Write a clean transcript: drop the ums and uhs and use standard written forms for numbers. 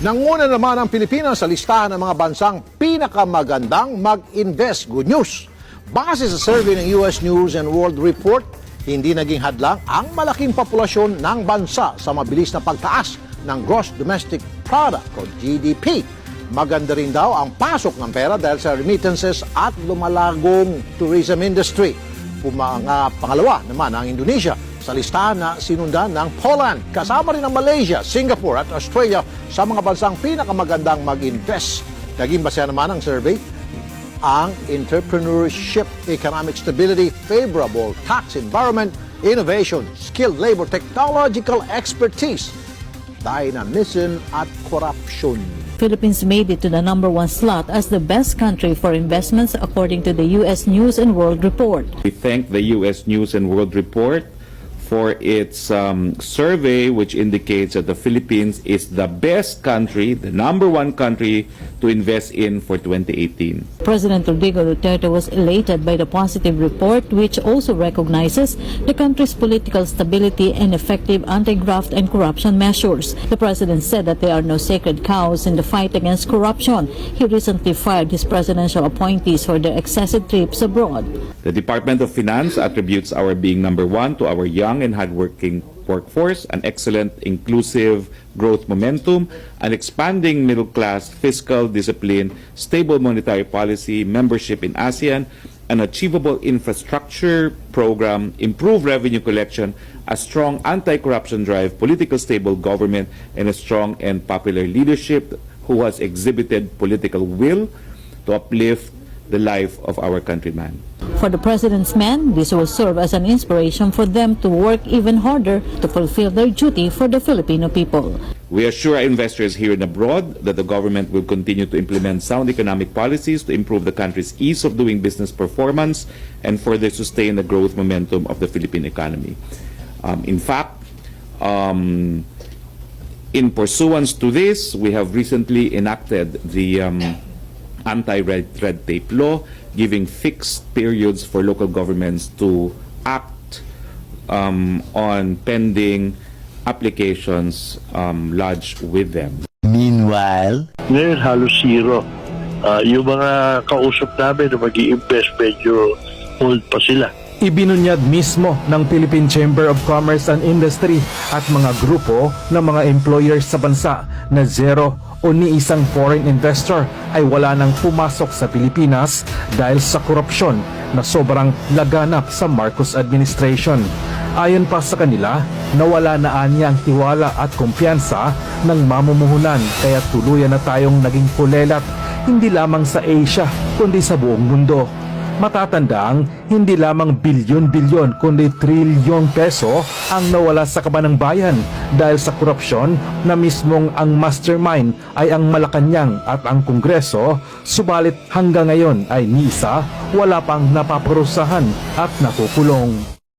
Nanguna naman ang Pilipinas sa listahan ng mga bansang pinakamagandang mag-invest. Good news! Base sa survey ng US News and World Report, hindi naging hadlang ang malaking populasyon ng bansa sa mabilis na pagtaas ng Gross Domestic Product o GDP. Maganda rin daw ang pasok ng pera dahil sa remittances at lumalagong tourism industry. Pangalawa naman ang Indonesia sa listahan na sinundan ng Poland. Kasama rin ang Malaysia, Singapore at Australia sa mga bansang pinakamagandang mag-invest. Naging basehan naman ang survey ang entrepreneurship, economic stability, favorable tax environment, innovation, skilled labor, technological expertise, dynamism at corruption. Philippines made it to the #1 slot as the best country for investments according to the U.S. News and World Report. We thank the U.S. News and World Report for its survey, which indicates that the Philippines is the best country, the #1 country to invest in for 2018. President Rodrigo Duterte was elated by the positive report, which also recognizes the country's political stability and effective anti-graft and corruption measures. The president said that there are no sacred cows in the fight against corruption. He recently fired his presidential appointees for their excessive trips abroad. The Department of Finance attributes our being #1 to our young and hardworking workforce, an excellent inclusive growth momentum, an expanding middle class, fiscal discipline, stable monetary policy, membership in ASEAN, an achievable infrastructure program, improved revenue collection, a strong anti-corruption drive, political stable government, and a strong and popular leadership who has exhibited political will to uplift the life of our countrymen. For the president's men, this will serve as an inspiration for them to work even harder to fulfill their duty for the Filipino people. We assure our investors here and abroad that the government will continue to implement sound economic policies to improve the country's ease of doing business performance and further sustain the growth momentum of the Philippine economy. In fact, in pursuance to this, we have recently enacted the anti-red tape law, giving fixed periods for local governments to act on pending applications lodged with them. Meanwhile, ngayon halos zero. Yung mga kausap namin na mag-i-invest, medyo hold pa sila. Ibinunyag mismo ng Philippine Chamber of Commerce and Industry at mga grupo ng mga employers sa bansa na zero o ni isang foreign investor ay wala nang pumasok sa Pilipinas dahil sa korupsyon na sobrang laganap sa Marcos administration. Ayon pa sa kanila, nawala na anya ang tiwala at kumpiyansa ng mamumuhunan kaya tuluyan na tayong naging kulelat hindi lamang sa Asia kundi sa buong mundo. Matatandaang hindi lamang bilyon-bilyon kundi trilyong peso ang nawala sa kaban ng bayan dahil sa korupsyon na mismong ang mastermind ay ang Malacanang at ang Kongreso, subalit hanggang ngayon ay ni isa wala pang napaparusahan at nakukulong.